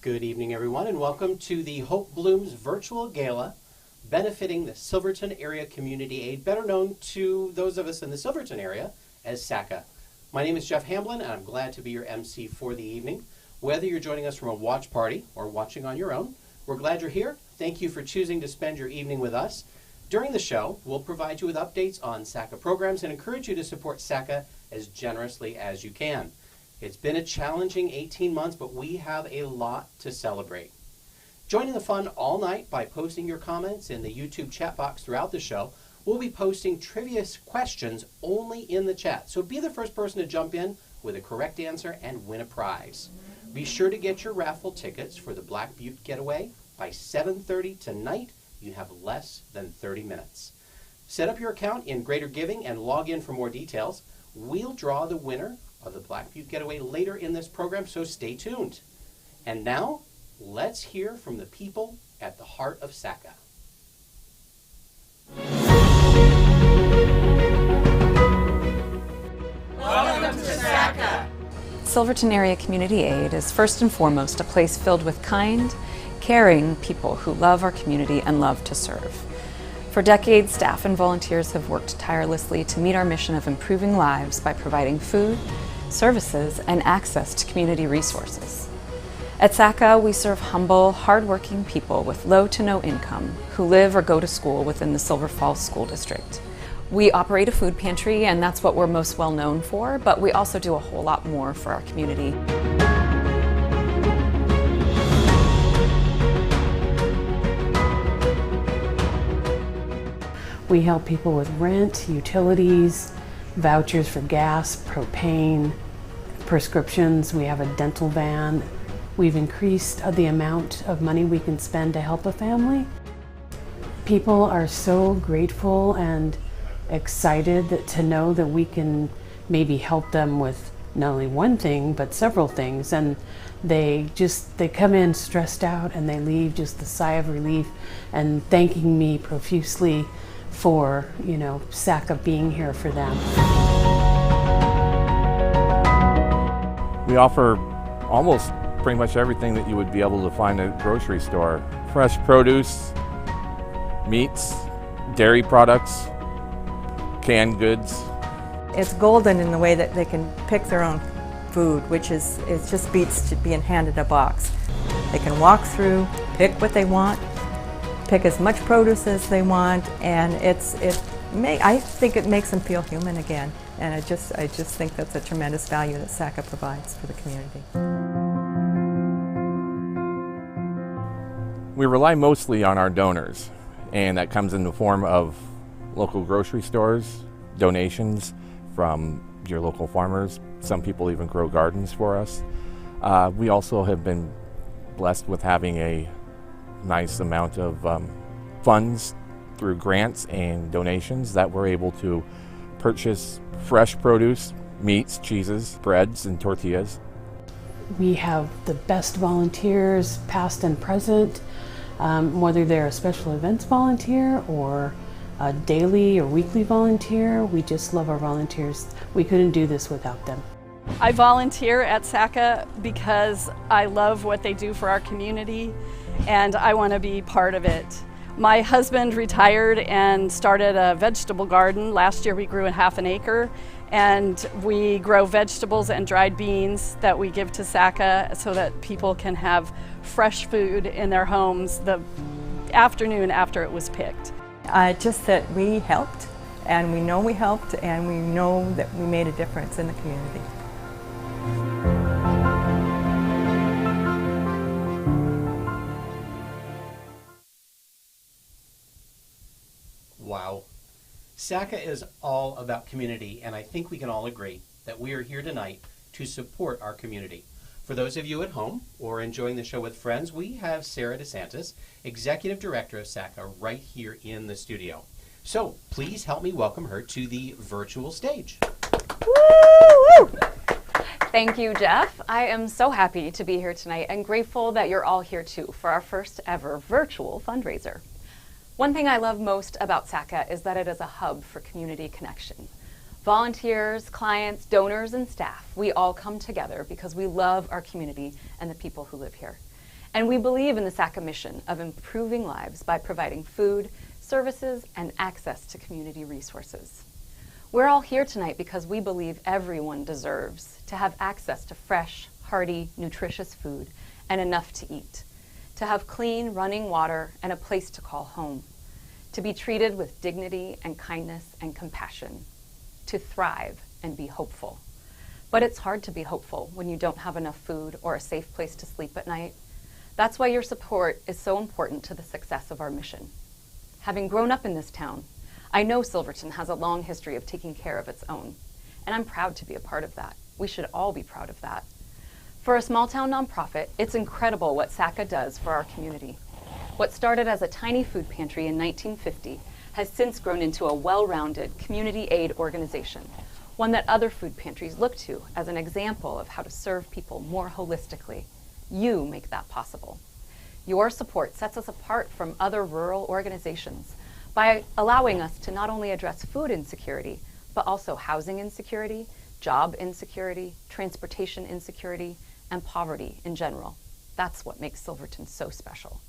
Good evening, everyone, and welcome to the Hope Blooms virtual gala benefiting the Silverton Area Community Aid, better known to those of us in the Silverton area as SACA. My name is Jeff Hamblin, and I'm glad to be your MC for the evening. Whether you're joining us from a watch party or watching on your own, we're glad you're here. Thank you for choosing to spend your evening with us. During the show, we'll provide you with updates on SACA programs and encourage you to support SACA as generously as you can. It's been a challenging 18 months, but we have a lot to celebrate. Joining the fun all night by posting your comments in the YouTube chat box throughout the show. We'll be posting trivia questions only in the chat, so be the first person to jump in with a correct answer and win a prize. Be sure to get your raffle tickets for the Black Butte Getaway by 7:30 tonight. You have less than 30 minutes. Set up your account in Greater Giving and log in for more details. We'll draw the winner of the Black Butte Getaway later in this program, so stay tuned. And now, let's hear from the people at the heart of SACA. Welcome to SACA. Silverton Area Community Aid is first and foremost a place filled with kind, caring people who love our community and love to serve. For decades, staff and volunteers have worked tirelessly to meet our mission of improving lives by providing food, services, and access to community resources. At SACA, we serve humble, hardworking people with low to no income who live or go to school within the Silver Falls School District. We operate a food pantry, and that's what we're most well known for, but we also do a whole lot more for our community. We help people with rent, utilities, vouchers for gas, propane, prescriptions. We have a dental van. We've increased the amount of money we can spend to help a family. People are so grateful and excited to know that we can maybe help them with not only one thing, but several things. And they come in stressed out and they leave just a sigh of relief and thanking me profusely for, SACA being here for them. We offer almost pretty much everything that you would be able to find at a grocery store. Fresh produce, meats, dairy products, canned goods. It's golden in the way that they can pick their own food, which it just beats to being handed a box. They can walk through, pick what they want, pick as much produce as they want, and I think it makes them feel human again. And I just think that's a tremendous value that SACA provides for the community. We rely mostly on our donors, and that comes in the form of local grocery stores, donations from your local farmers. Some people even grow gardens for us. We also have been blessed with having a nice amount of funds through grants and donations that we're able to purchase fresh produce, meats, cheeses, breads, and tortillas. We have the best volunteers, past and present, whether they're a special events volunteer or a daily or weekly volunteer. We just love our volunteers. We couldn't do this without them. I volunteer at SACA because I love what they do for our community and I want to be part of it. My husband retired and started a vegetable garden. Last year we grew a half an acre, and we grow vegetables and dried beans that we give to SACA so that people can have fresh food in their homes the afternoon after it was picked. Just that we helped, and we know we helped, and we know that we made a difference in the community. Wow. SACA is all about community, and I think we can all agree that we are here tonight to support our community. For those of you at home or enjoying the show with friends, we have Sarah DeSantis, Executive Director of SACA, right here in the studio. So please help me welcome her to the virtual stage. Woo! Thank you, Jeff. I am so happy to be here tonight and grateful that you're all here too for our first ever virtual fundraiser. One thing I love most about SACA is that it is a hub for community connection. Volunteers, clients, donors, and staff, we all come together because we love our community and the people who live here. And we believe in the SACA mission of improving lives by providing food, services, and access to community resources. We're all here tonight because we believe everyone deserves to have access to fresh, hearty, nutritious food and enough to eat, to have clean, running water and a place to call home, to be treated with dignity and kindness and compassion, to thrive and be hopeful. But it's hard to be hopeful when you don't have enough food or a safe place to sleep at night. That's why your support is so important to the success of our mission. Having grown up in this town, I know Silverton has a long history of taking care of its own, and I'm proud to be a part of that. We should all be proud of that. For a small town nonprofit, it's incredible what SACA does for our community. What started as a tiny food pantry in 1950 has since grown into a well-rounded community aid organization, one that other food pantries look to as an example of how to serve people more holistically. You make that possible. Your support sets us apart from other rural organizations by allowing us to not only address food insecurity, but also housing insecurity, job insecurity, transportation insecurity, and poverty in general. That's what makes Silverton so special.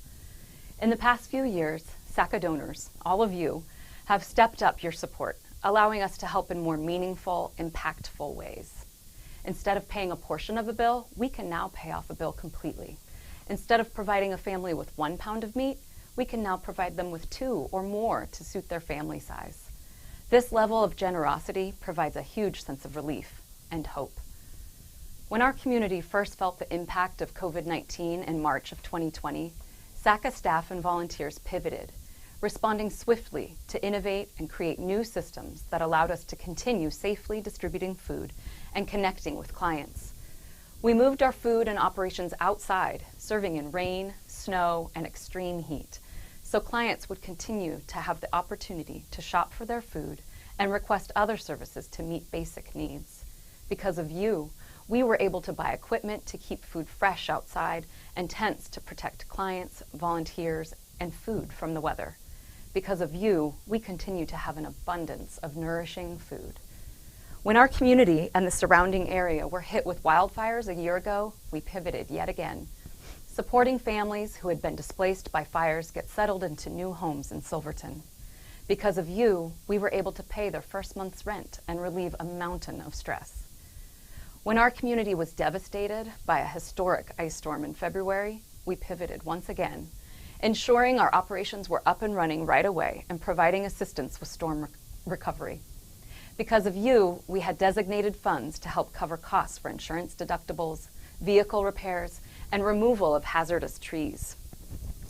In the past few years, SACA donors, all of you, have stepped up your support, allowing us to help in more meaningful, impactful ways. Instead of paying a portion of a bill, we can now pay off a bill completely. Instead of providing a family with 1 pound of meat, we can now provide them with 2 or more to suit their family size. This level of generosity provides a huge sense of relief and hope. When our community first felt the impact of COVID-19 in March of 2020, SACA staff and volunteers pivoted, responding swiftly to innovate and create new systems that allowed us to continue safely distributing food and connecting with clients. We moved our food and operations outside, serving in rain, snow, and extreme heat, so clients would continue to have the opportunity to shop for their food and request other services to meet basic needs. Because of you, we were able to buy equipment to keep food fresh outside and tents to protect clients, volunteers, and food from the weather. Because of you, we continue to have an abundance of nourishing food. When our community and the surrounding area were hit with wildfires a year ago, we pivoted yet again, supporting families who had been displaced by fires get settled into new homes in Silverton. Because of you, we were able to pay their first month's rent and relieve a mountain of stress. When our community was devastated by a historic ice storm in February, we pivoted once again, ensuring our operations were up and running right away and providing assistance with storm recovery. Because of you, we had designated funds to help cover costs for insurance deductibles, vehicle repairs, and removal of hazardous trees.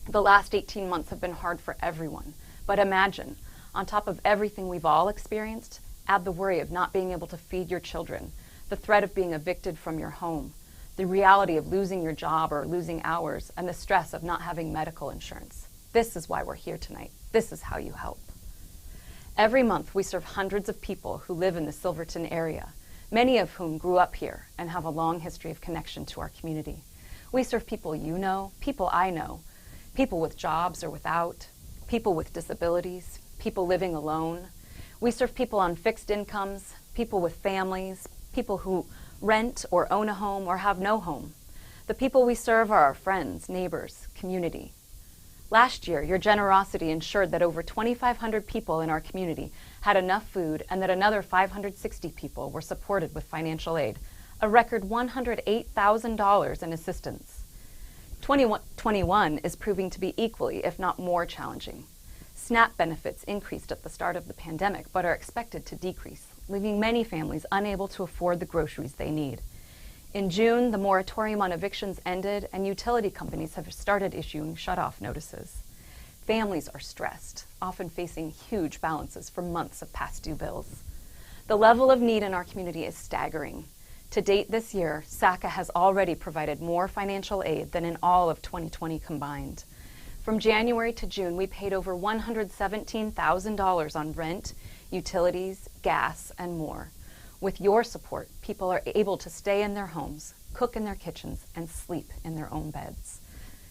The last 18 months have been hard for everyone, but imagine, on top of everything we've all experienced, add the worry of not being able to feed your children, the threat of being evicted from your home, the reality of losing your job or losing hours, and the stress of not having medical insurance. This is why we're here tonight. This is how you help. Every month, we serve hundreds of people who live in the Silverton area, many of whom grew up here and have a long history of connection to our community. We serve people you know, people I know, people with jobs or without, people with disabilities, people living alone. We serve people on fixed incomes, people with families, people who rent or own a home or have no home. The people we serve are our friends, neighbors, community. Last year, your generosity ensured that over 2,500 people in our community had enough food and that another 560 people were supported with financial aid, a record $108,000 in assistance. 2021 is proving to be equally, if not more, challenging. SNAP benefits increased at the start of the pandemic but are expected to decrease, leaving many families unable to afford the groceries they need. In June, the moratorium on evictions ended and utility companies have started issuing shut-off notices. Families are stressed, often facing huge balances for months of past due bills. The level of need in our community is staggering. To date this year, SACA has already provided more financial aid than in all of 2020 combined. From January to June, we paid over $117,000 on rent, utilities, gas, and more. With your support, people are able to stay in their homes, cook in their kitchens, and sleep in their own beds.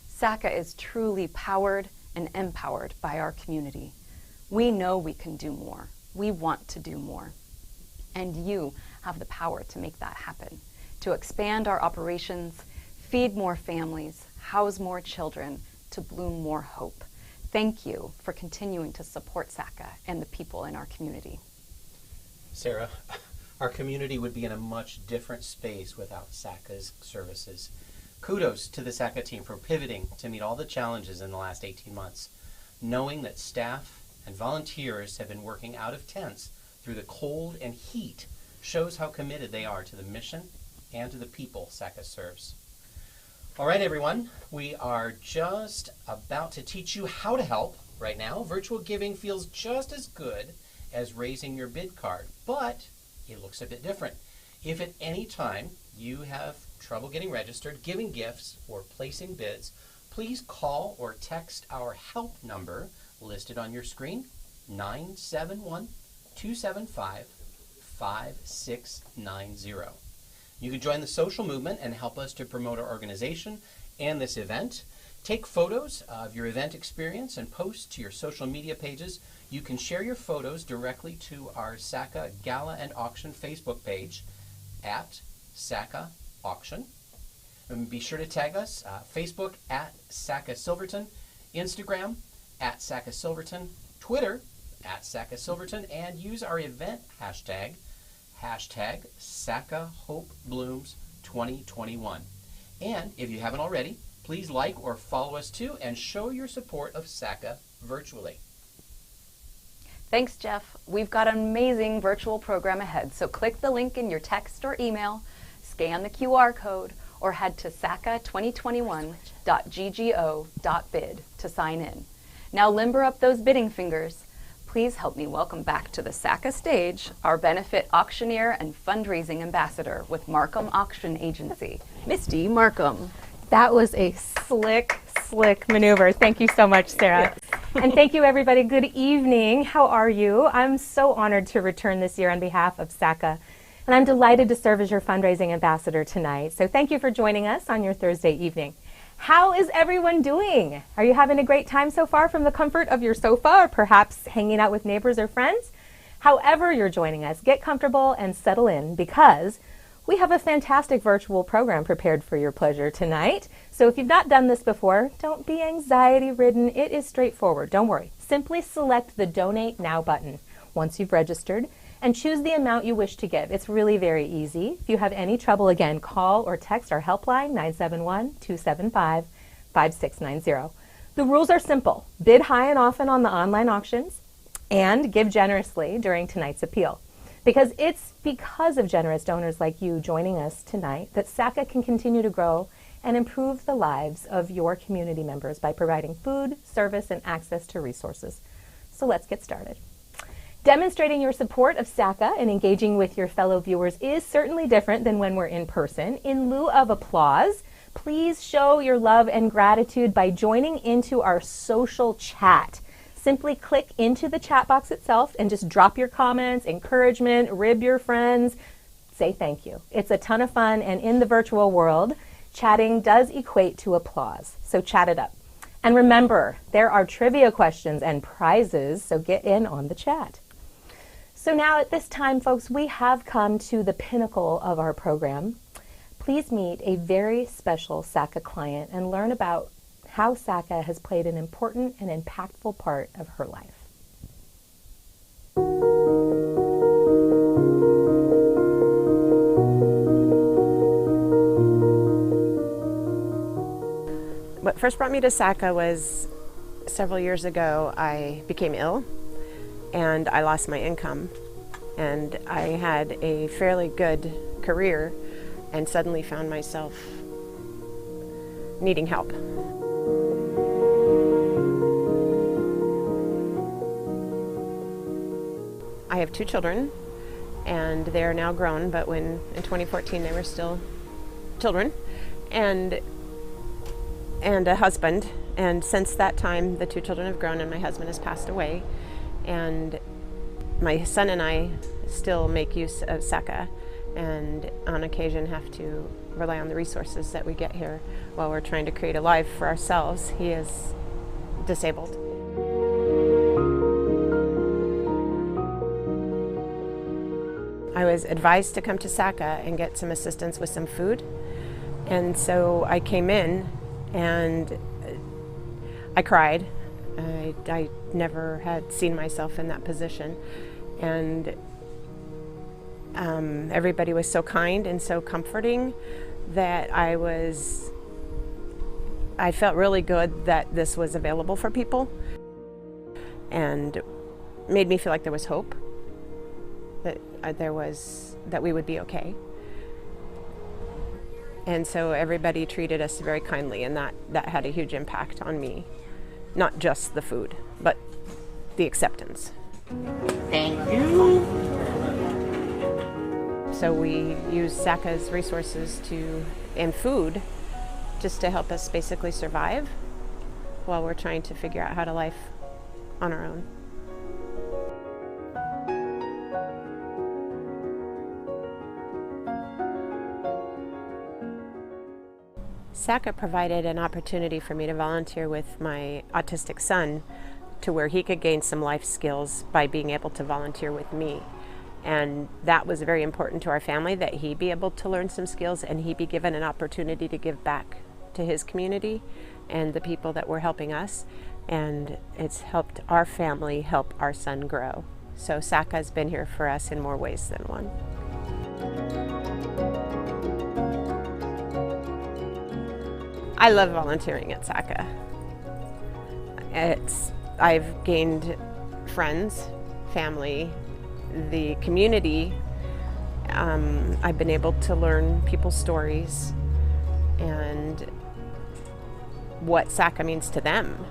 SACA is truly powered and empowered by our community. We know we can do more. We want to do more. And you have the power to make that happen, to expand our operations, feed more families, house more children, to bloom more hope. Thank you for continuing to support SACA and the people in our community. Sarah, our community would be in a much different space without SACA's services. Kudos to the SACA team for pivoting to meet all the challenges in the last 18 months. Knowing that staff and volunteers have been working out of tents through the cold and heat shows how committed they are to the mission and to the people SACA serves. All right, everyone, we are just about to teach you how to help. Right now, virtual giving feels just as good as raising your bid card, but it looks a bit different. If at any time you have trouble getting registered, giving gifts, or placing bids, please call or text our help number listed on your screen, 971-275-5690. You can join the social movement and help us to promote our organization and this event. Take photos of your event experience and post to your social media pages. You can share your photos directly to our SACA Gala and Auction Facebook page at SACA Auction. And be sure to tag us, Facebook at SACA Silverton, Instagram at SACA Silverton, Twitter at SACA Silverton, and use our event hashtag SACA Hope Blooms 2021. And if you haven't already, please like or follow us too and show your support of SACA virtually. Thanks, Jeff. We've got an amazing virtual program ahead, so click the link in your text or email, scan the QR code, or head to saca2021.ggo.bid to sign in. Now limber up those bidding fingers. Please help me welcome back to the SACA stage our benefit auctioneer and fundraising ambassador with Markham Auction Agency, Misty Markham. That was a slick maneuver. Thank you so much, Sarah. Yes. And thank you, everybody. Good evening. How are you? I'm so honored to return this year on behalf of SACA, and I'm delighted to serve as your fundraising ambassador tonight. So thank you for joining us on your Thursday evening. How is everyone doing? Are you having a great time so far from the comfort of your sofa, or perhaps hanging out with neighbors or friends? However you're joining us, get comfortable and settle in, because we have a fantastic virtual program prepared for your pleasure tonight. So if you've not done this before, don't be anxiety-ridden. It is straightforward. Don't worry. Simply select the Donate Now button once you've registered and choose the amount you wish to give. It's really very easy. If you have any trouble, again, call or text our helpline, 971-275-5690. The rules are simple. Bid high and often on the online auctions and give generously during tonight's appeal. Because it's because of generous donors like you joining us tonight that SACA can continue to grow and improve the lives of your community members by providing food, service, and access to resources. So let's get started. Demonstrating your support of SACA and engaging with your fellow viewers is certainly different than when we're in person. In lieu of applause, please show your love and gratitude by joining into our social chat. Simply click into the chat box itself and just drop your comments, encouragement, rib your friends, say thank you. It's a ton of fun, and in the virtual world, chatting does equate to applause, so chat it up. And remember, there are trivia questions and prizes, so get in on the chat. So now at this time, folks, we have come to the pinnacle of our program. Please meet a very special SACA client and learn about how SACA has played an important and impactful part of her life. What first brought me to SACA was several years ago. I became ill and I lost my income, and I had a fairly good career and suddenly found myself needing help. I have 2 children, and they are now grown, but in 2014 they were still children, and a husband. And since that time, the 2 children have grown and my husband has passed away, and my son and I still make use of SACA and on occasion have to rely on the resources that we get here while we're trying to create a life for ourselves. He is disabled. I was advised to come to SACA and get some assistance with some food, and so I came in, And I cried. I never had seen myself in that position. And everybody was so kind and so comforting that I felt really good that this was available for people, and made me feel like there was hope, that that we would be okay. And so everybody treated us very kindly, and that had a huge impact on me. Not just the food, but the acceptance. Thank you. So we use SACA's resources and food just to help us basically survive while we're trying to figure out how to live on our own. SACA provided an opportunity for me to volunteer with my autistic son to where he could gain some life skills by being able to volunteer with me. And that was very important to our family, that he be able to learn some skills and he be given an opportunity to give back to his community and the people that were helping us. And it's helped our family help our son grow. So SACA has been here for us in more ways than one. I love volunteering at SACA. I've gained friends, family, the community. I've been able to learn people's stories and what SACA means to them.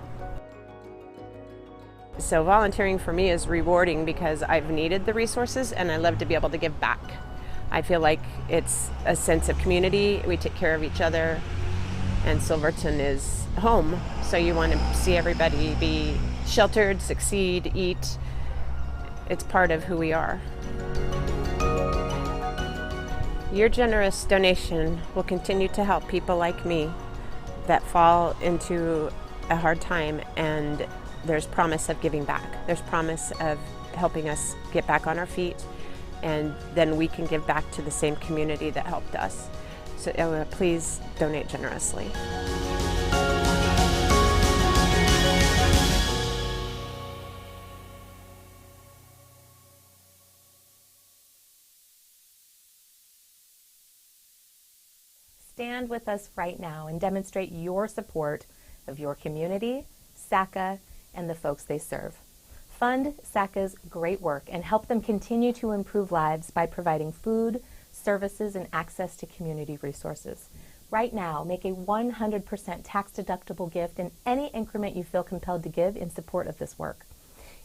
So volunteering for me is rewarding because I've needed the resources and I love to be able to give back. I feel like it's a sense of community. We take care of each other, and Silverton is home. So you want to see everybody be sheltered, succeed, eat. It's part of who we are. Your generous donation will continue to help people like me that fall into a hard time, and there's promise of giving back. There's promise of helping us get back on our feet, and then we can give back to the same community that helped us. So please donate generously. Stand with us right now and demonstrate your support of your community, SACA, and the folks they serve. Fund SACA's great work and help them continue to improve lives by providing food, services, and access to community resources. Right now, make a 100% tax-deductible gift in any increment you feel compelled to give in support of this work.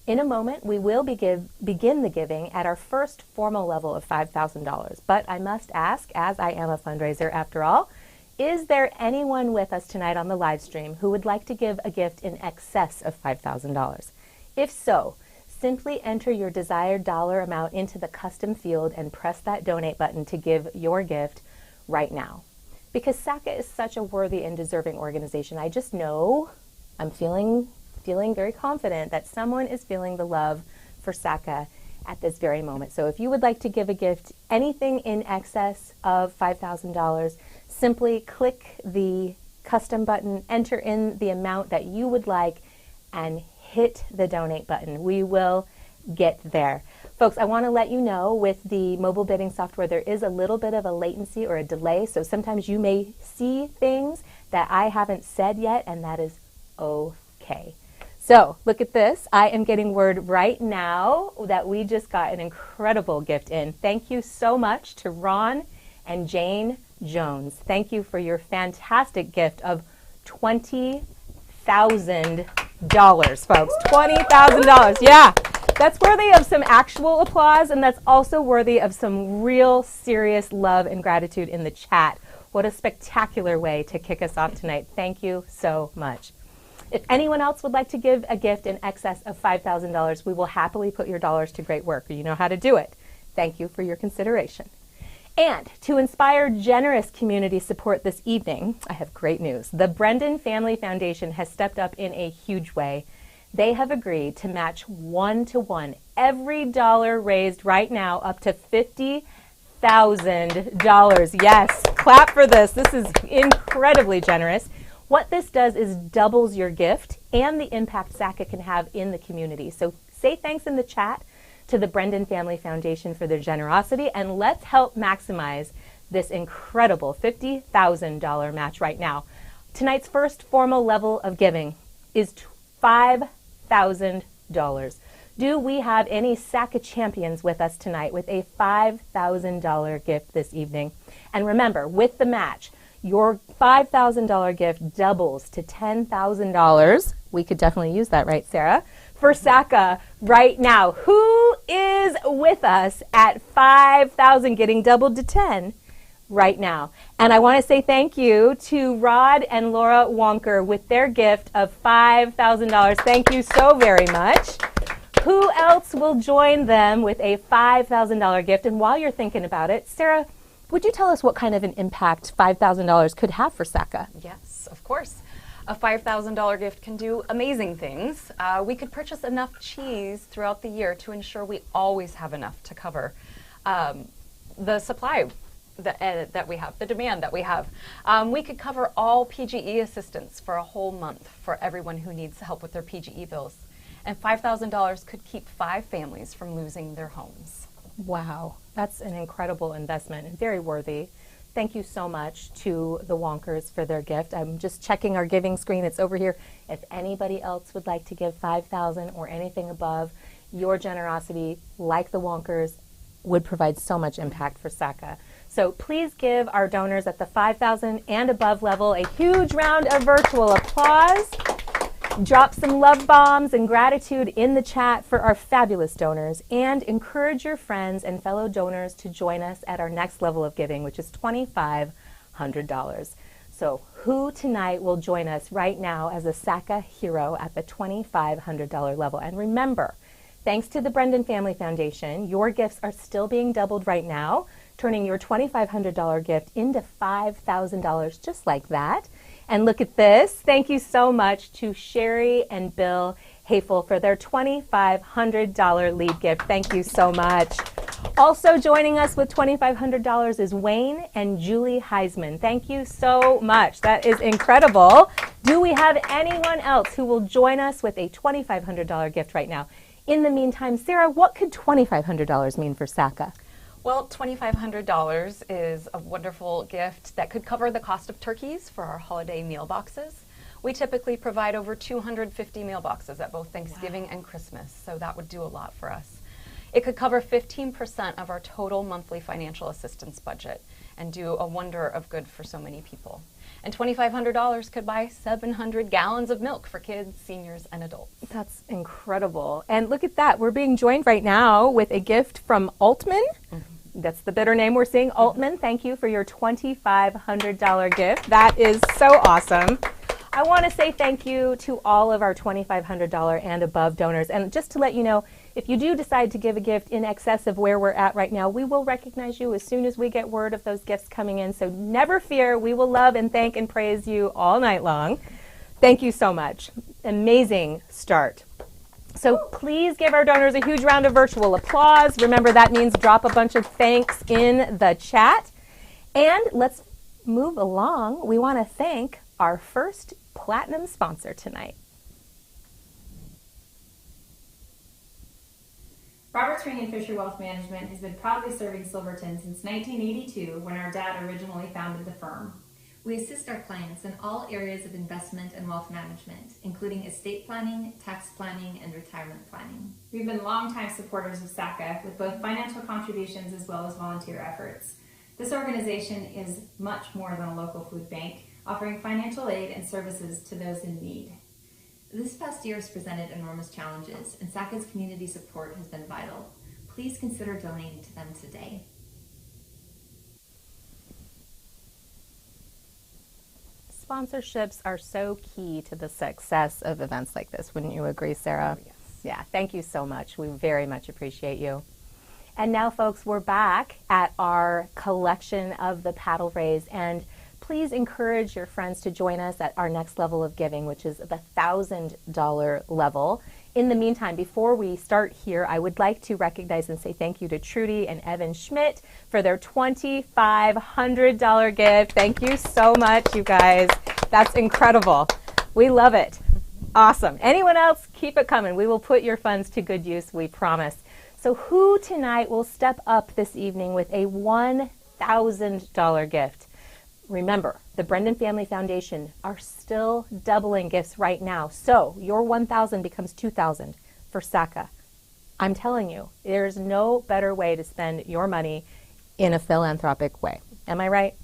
In a moment, we will begin the giving at our first formal level of $5,000. But I must ask, as I am a fundraiser after all, is there anyone with us tonight on the live stream who would like to give a gift in excess of $5,000? If so, simply enter your desired dollar amount into the custom field and press that donate button to give your gift right now. Because SACA is such a worthy and deserving organization, I just know, I'm feeling very confident that someone is feeling the love for SACA at this very moment. So if you would like to give a gift, anything in excess of $5,000, simply click the custom button, enter in the amount that you would like, and hit the donate button. We will get there. Folks, I want to let you know with the mobile bidding software, there is a little bit of a latency or a delay. So sometimes you may see things that I haven't said yet, and that is okay. So look at this. I am getting word right now that we just got an incredible gift in. Thank you so much to Ron and Jane Jones. Thank you for your fantastic gift of $20,000, folks. $20,000. Yeah, that's worthy of some actual applause, and that's also worthy of some real serious love and gratitude in the chat. What a spectacular way to kick us off tonight. Thank you so much. If anyone else would like to give a gift in excess of $5,000, we will happily put your dollars to great work. You know how to do it. Thank you for your consideration. And to inspire generous community support this evening, I have great news. The Brendan Family Foundation has stepped up in a huge way. They have agreed to match 1-to-1 every dollar raised right now up to $50,000. Yes, clap for this. This is incredibly generous. What this does is doubles your gift and the impact SACA can have in the community. So say thanks in the chat to the Brendan Family Foundation for their generosity, and let's help maximize this incredible $50,000 match right now. Tonight's first formal level of giving is $5,000. Do we have any SACA champions with us tonight with a $5,000 gift this evening? And remember, with the match, your $5,000 gift doubles to $10,000. We could definitely use that, right, Sarah? For SACA right now. Who is with us at $5,000 getting doubled to 10 right now? And I want to say thank you to Rod and Laura Wonker with their gift of $5,000. Thank you so very much. Who else will join them with a $5,000 gift? And while you're thinking about it, Sarah, would you tell us what kind of an impact $5,000 could have for SACA? Yes, of course. A $5,000 gift can do amazing things. We could purchase enough cheese throughout the year to ensure we always have enough to cover the supply that we have, the demand that we have. We could cover all PGE assistance for a whole month for everyone who needs help with their PGE bills. And $5,000 could keep 5 families from losing their homes. Wow, that's an incredible investment and very worthy. Thank you so much to the Wonkers for their gift. I'm just checking our giving screen. It's over here. If anybody else would like to give $5,000 or anything above, your generosity, like the Wonkers, would provide so much impact for SACA. So please give our donors at the $5,000 and above level a huge round of virtual applause. Drop some love bombs and gratitude in the chat for our fabulous donors, and encourage your friends and fellow donors to join us at our next level of giving, which is $2,500. So who tonight will join us right now as a SACA hero at the $2,500 level? And remember, thanks to the Brendan Family Foundation, your gifts are still being doubled right now, turning your $2,500 gift into $5,000 just like that. And look at this. Thank you so much to Sherry and Bill Hafel for their $2,500 lead gift. Thank you so much. Also joining us with $2,500 is Wayne and Julie Heisman. Thank you so much. That is incredible. Do we have anyone else who will join us with a $2,500 gift right now? In the meantime, Sarah, what could $2,500 mean for SACA? Well, $2,500 is a wonderful gift that could cover the cost of turkeys for our holiday meal boxes. We typically provide over 250 meal boxes at both Thanksgiving and Christmas, so that would do a lot for us. It could cover 15% of our total monthly financial assistance budget and do a wonder of good for so many people. And $2,500 could buy 700 gallons of milk for kids, seniors, and adults. That's incredible. And look at that. We're being joined right now with a gift from Altman. That's the bidder name we're seeing. Altman, thank you for your $2,500 gift. That is so awesome. I want to say thank you to all of our $2,500 and above donors. And just to let you know, if you do decide to give a gift in excess of where we're at right now, we will recognize you as soon as we get word of those gifts coming in. So never fear. We will love and thank and praise you all night long. Thank you so much. Amazing start. So please give our donors a huge round of virtual applause. Remember, that means drop a bunch of thanks in the chat. And let's move along. We want to thank our first platinum sponsor tonight. Roberts Ring and Fisher Wealth Management has been proudly serving Silverton since 1982, when our dad originally founded the firm. We assist our clients in all areas of investment and wealth management, including estate planning, tax planning, and retirement planning. We've been longtime supporters of SACA with both financial contributions as well as volunteer efforts. This organization is much more than a local food bank, offering financial aid and services to those in need. This past year has presented enormous challenges, and SACA's community support has been vital. Please consider donating to them today. Sponsorships are so key to the success of events like this. Wouldn't you agree, Sarah? Oh, yes. Yeah, thank you so much. We very much appreciate you. And now, folks, we're back at our collection of the paddle rays, and please encourage your friends to join us at our next level of giving, which is the $1,000 level. In the meantime, before we start here, I would like to recognize and say thank you to Trudy and Evan Schmidt for their $2,500 gift. Thank you so much, you guys. That's incredible. We love it. Awesome. Anyone else? Keep it coming. We will put your funds to good use, we promise. So who tonight will step up this evening with a $1,000 gift? Remember, the Brendan Family Foundation are still doubling gifts right now. So your $1,000 becomes $2,000 for SACA. I'm telling you, there's no better way to spend your money in a philanthropic way. Am I right?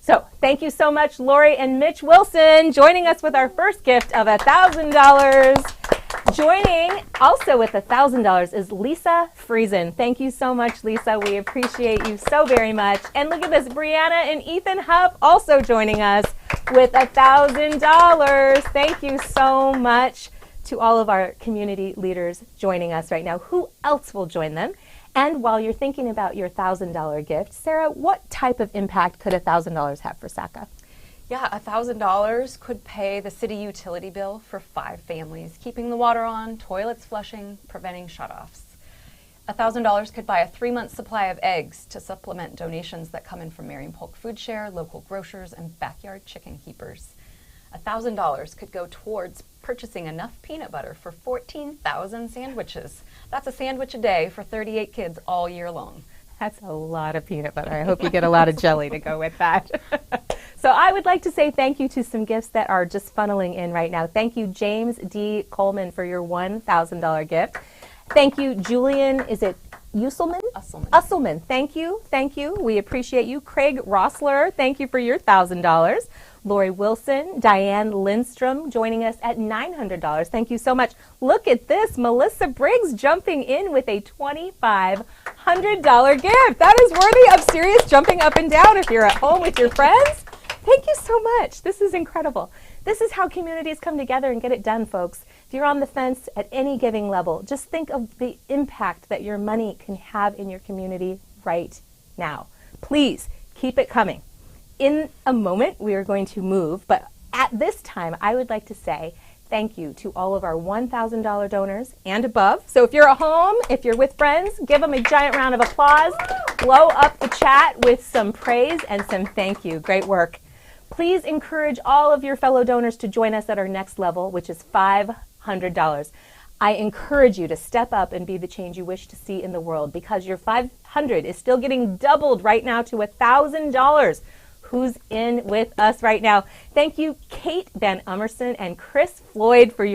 So thank you so much, Lori and Mitch Wilson, joining us with our first gift of $1,000. Joining also with $1,000 is Lisa Friesen. Thank you so much, Lisa. We appreciate you so very much. And look at this, Brianna and Ethan Hupp also joining us with $1,000. Thank you so much to all of our community leaders joining us right now. Who else will join them? And while you're thinking about your $1,000 gift, Sarah, what type of impact could $1,000 have for SACA? Yeah, $1,000 could pay the city utility bill for 5 families, keeping the water on, toilets flushing, preventing shutoffs. $1,000 could buy a 3-month supply of eggs to supplement donations that come in from Marion Polk Food Share, local grocers, and backyard chicken keepers. $1,000 could go towards purchasing enough peanut butter for 14,000 sandwiches. That's a sandwich a day for 38 kids all year long. That's a lot of peanut butter. I hope you get a lot of jelly to go with that. So I would like to say thank you to some gifts that are just funneling in right now. Thank you, James D. Coleman, for your $1,000 gift. Thank you, Julian, is it Usselman? Usselman. Thank you. Thank you. We appreciate you. Craig Rossler, thank you for your $1,000. Lori Wilson, Diane Lindstrom joining us at $900. Thank you so much. Look at this. Melissa Briggs jumping in with a $2,500 gift. That is worthy of serious jumping up and down if you're at home with your friends. Thank you so much. This is incredible. This is how communities come together and get it done, folks. If you're on the fence at any giving level, just think of the impact that your money can have in your community right now. Please keep it coming. In a moment, we are going to move, but at this time, I would like to say thank you to all of our $1,000 donors and above. So if you're at home, if you're with friends, give them a giant round of applause. Blow up the chat with some praise and some thank you. Great work. Please encourage all of your fellow donors to join us at our next level, which is $500. I encourage you to step up and be the change you wish to see in the world, because your $500 is still getting doubled right now to $1,000. Who's in with us right now? Thank you, Kate Van Umerson and Chris Floyd for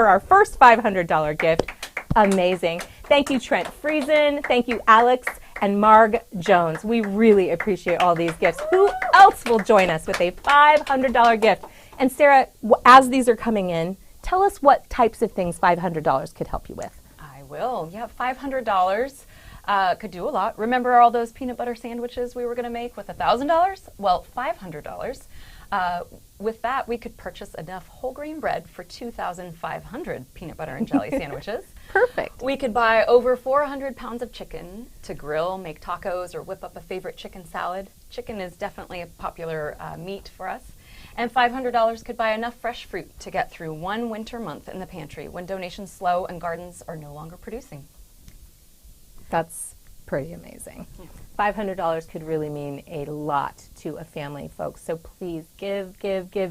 our first $500 gift. Amazing. Thank you, Trent Friesen. Thank you, Alex and Marg Jones. We really appreciate all these gifts. Who else will join us with a $500 gift? And Sarah, as these are coming in, tell us what types of things $500 could help you with. I will. Yeah, $500 could do a lot. Remember all those peanut butter sandwiches we were going to make with $1,000? Well, $500. With that, we could purchase enough whole grain bread for 2,500 peanut butter and jelly sandwiches. Perfect. We could buy over 400 pounds of chicken to grill, make tacos, or whip up a favorite chicken salad. Chicken is definitely a popular meat for us. And $500 could buy enough fresh fruit to get through one winter month in the pantry when donations slow and gardens are no longer producing. That's pretty amazing. Yeah. $500 could really mean a lot to a family, folks. So please give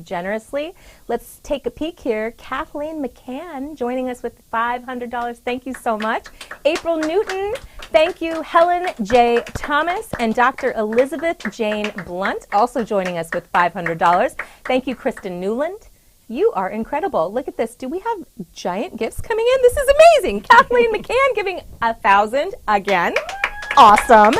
generously. Let's take a peek here. Kathleen McCann joining us with $500. Thank you so much. April Newton, thank you. Helen J. Thomas and Dr. Elizabeth Jane Blunt also joining us with $500. Thank you, Kristen Newland. You are incredible. Look at this. Do we have giant gifts coming in? This is amazing. Kathleen McCann giving $1,000 again. Awesome.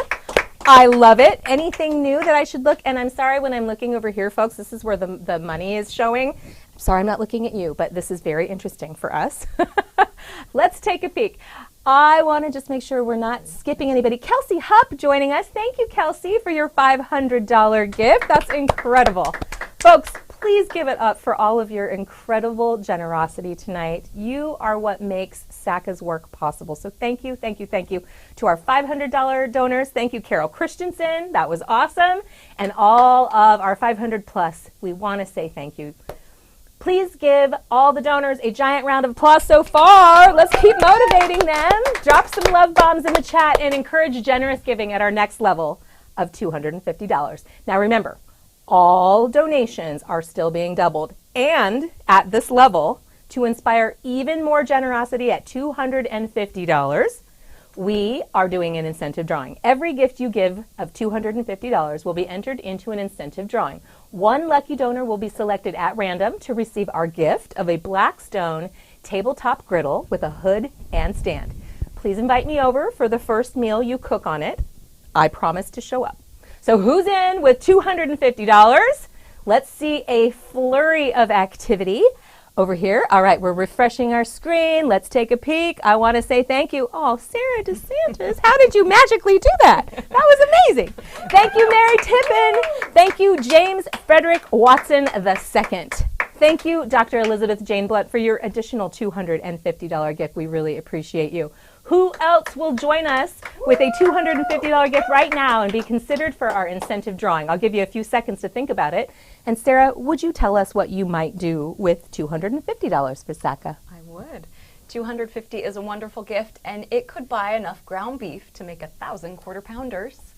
I love it. Anything new that I should look? And I'm sorry when I'm looking over here, folks. This is where the money is showing. I'm sorry I'm not looking at you, but this is very interesting for us. Let's take a peek. I want to just make sure we're not skipping anybody. Kelsey Hupp joining us. Thank you, Kelsey, for your $500 gift. That's incredible. Folks, please give it up for all of your incredible generosity tonight. You are what makes SACA's work possible. So thank you, thank you, thank you to our $500 donors. Thank you, Carol Christensen. That was awesome. And all of our 500 plus, we want to say thank you. Please give all the donors a giant round of applause so far. Let's keep motivating them. Drop some love bombs in the chat and encourage generous giving at our next level of $250. Now remember, all donations are still being doubled. And at this level, to inspire even more generosity at $250, we are doing an incentive drawing. Every gift you give of $250 will be entered into an incentive drawing. One lucky donor will be selected at random to receive our gift of a Blackstone tabletop griddle with a hood and stand. Please invite me over for the first meal you cook on it. I promise to show up. So who's in with $250? Let's see a flurry of activity over here. All right, we're refreshing our screen. Let's take a peek. I want to say thank you. Oh, Sarah DeSantis, how did you magically do that? That was amazing. Thank you, Mary Tippin. Thank you, James Frederick Watson II. Thank you, Dr. Elizabeth Jane Blunt, for your additional $250 gift. We really appreciate you. Who else will join us with a $250 gift right now and be considered for our incentive drawing? I'll give you a few seconds to think about it. And Sarah, would you tell us what you might do with $250 for SACA? I would. $250 is a wonderful gift, and it could buy enough ground beef to make 1,000 quarter pounders.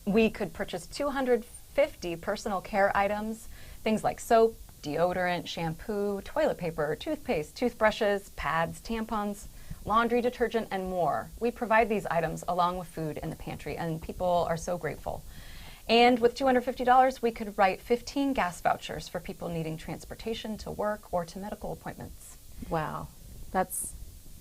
We could purchase 250 personal care items, things like soap, deodorant, shampoo, toilet paper, toothpaste, toothbrushes, pads, tampons, laundry detergent, and more. We provide these items along with food in the pantry, and people are so grateful. And with $250, we could write 15 gas vouchers for people needing transportation to work or to medical appointments. Wow, that's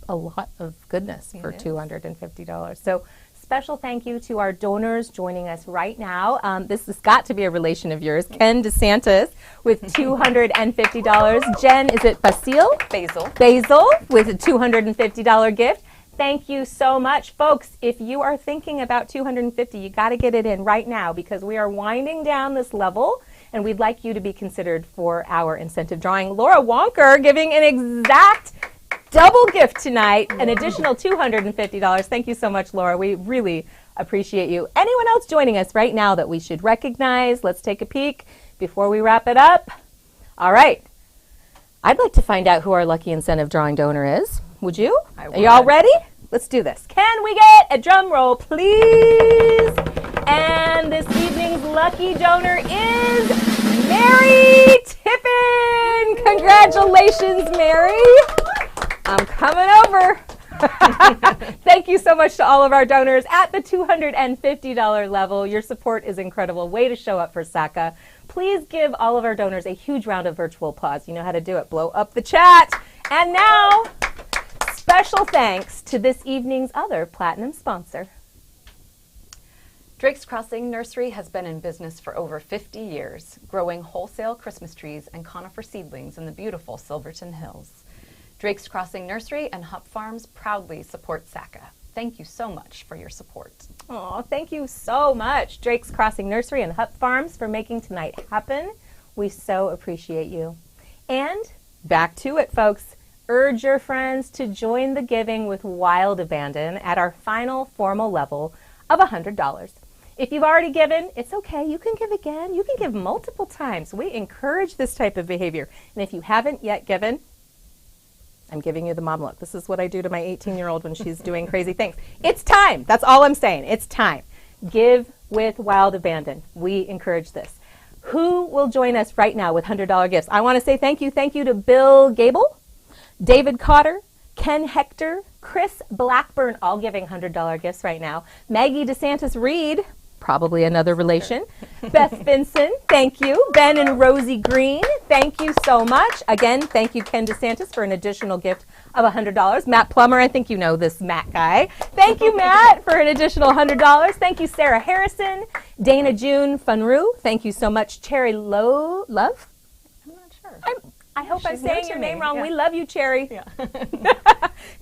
a lot of goodness for $250. So special thank you to our donors joining us right now. This has got to be a relation of yours, Ken DeSantis with $250. Jen, is it Basil? Basil with a $250 gift. Thank you so much. Folks, if you are thinking about $250, you got to get it in right now because we are winding down this level and we'd like you to be considered for our incentive drawing. Laura Wonker giving an exact double gift tonight, an additional $250. Thank you so much, Laura. We really appreciate you. Anyone else joining us right now that we should recognize? Let's take a peek before we wrap it up. All right. I'd like to find out who our lucky incentive drawing donor is. Would you? I would. Are you all ready? Let's do this. Can we get a drum roll, please? And this evening's lucky donor is Mary Tippin. Congratulations, Mary. I'm coming over. Thank you so much to all of our donors at the $250 level. Your support is incredible. Way to show up for SACA. Please give all of our donors a huge round of virtual applause. You know how to do it. Blow up the chat. And now, special thanks to this evening's other platinum sponsor. Drake's Crossing Nursery has been in business for over 50 years, growing wholesale Christmas trees and conifer seedlings in the beautiful Silverton Hills. Drake's Crossing Nursery and Hupp Farms proudly support SACA. Thank you so much for your support. Oh, thank you so much, Drake's Crossing Nursery and Hupp Farms, for making tonight happen. We so appreciate you. And back to it, folks. Urge your friends to join the giving with Wild Abandon at our final formal level of $100. If you've already given, it's okay. You can give again. You can give multiple times. We encourage this type of behavior. And if you haven't yet given, I'm giving you the mom look. This is what I do to my 18-year-old when she's doing crazy things. It's time. That's all I'm saying. It's time. Give with Wild Abandon. We encourage this. Who will join us right now with $100 gifts? I want to say thank you. Thank you to Bill Gable, David Cotter, Ken Hector, Chris Blackburn, all giving $100 gifts right now. Maggie DeSantis Reed, probably another relation. Beth Vinson, thank you. Ben and Rosie Green, thank you so much. Again, thank you, Ken DeSantis, for an additional gift of $100. Matt Plummer, I think you know this Matt guy. Thank you, Matt, for an additional $100. Thank you, Sarah Harrison, Dana June Funru. Thank you so much, Cherry Love. I'm not sure. I hope I'm saying your name wrong. Yeah. We love you, Cherry. Yeah.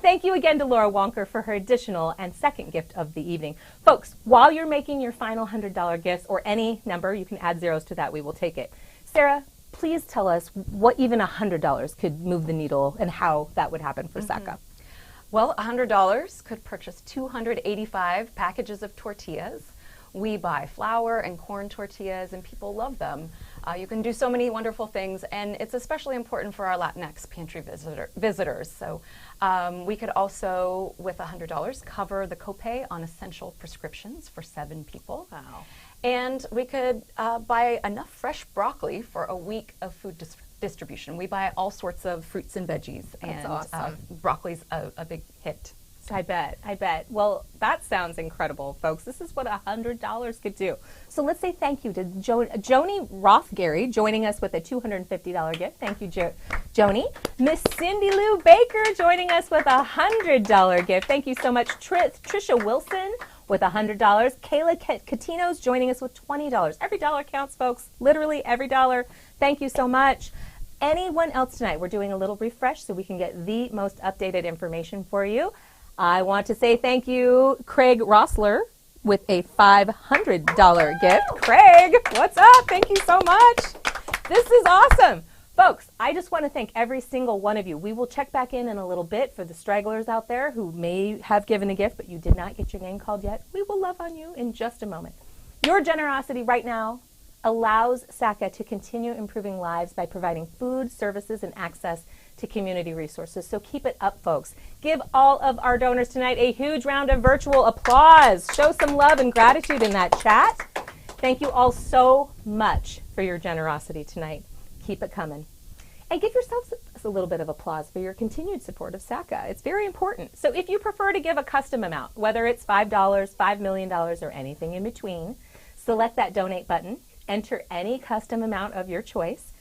Thank you again to Laura Wonker for her additional and second gift of the evening. Folks, while you're making your final $100 gifts, or any number, you can add zeros to that. We will take it. Sarah, please tell us what even $100 could move the needle and how that would happen for SACA. Well, $100 could purchase 285 packages of tortillas. We buy flour and corn tortillas, and people love them. You can do so many wonderful things, and it's especially important for our Latinx pantry visitors. So we could also, with $100, cover the copay on essential prescriptions for 7 people. Wow. And we could buy enough fresh broccoli for a week of food distribution. We buy all sorts of fruits and veggies. That's and awesome. Broccoli's a big hit. I bet. Well, that sounds incredible, folks. This is what $100 could do. So let's say thank you to Joni Rothgary joining us with a $250 gift. Thank you, Joni. Miss Cindy Lou Baker joining us with a $100 gift. Thank you so much. Trisha Wilson with $100. Kayla Catino's joining us with $20. Every dollar counts, folks. Literally every dollar. Thank you so much. Anyone else tonight? We're doing a little refresh so we can get the most updated information for you. I want to say thank you, Craig Rossler, with a $500 gift. Craig, what's up? Thank you so much. This is awesome. Folks, I just want to thank every single one of you. We will check back in a little bit for the stragglers out there who may have given a gift, but you did not get your name called yet. We will love on you in just a moment. Your generosity right now allows SACA to continue improving lives by providing food, services, and access to community resources. So keep it up, folks. Give all of our donors tonight a huge round of virtual applause. Show some love and gratitude in that chat. Thank you all so much for your generosity tonight. Keep it coming. And give yourselves a little bit of applause for your continued support of SACA. It's very important. So if you prefer to give a custom amount, whether it's $5, $5 million, or anything in between, select that donate button, enter any custom amount of your choice,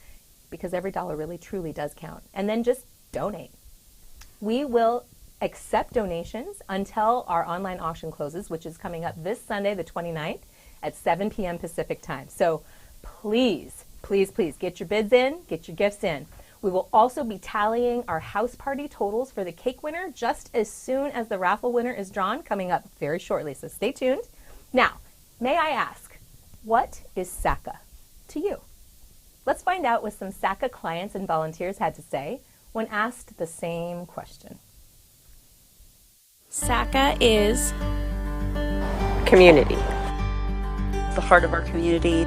because every dollar really truly does count, and then just donate. We will accept donations until our online auction closes, which is coming up this Sunday, the 29th, at 7 p.m. Pacific time. So please, please, please get your bids in, get your gifts in. We will also be tallying our house party totals for the cake winner just as soon as the raffle winner is drawn, coming up very shortly, so stay tuned. Now, may I ask, what is SACA to you? Let's find out what some SACA clients and volunteers had to say when asked the same question. SACA is Community. the heart of our community.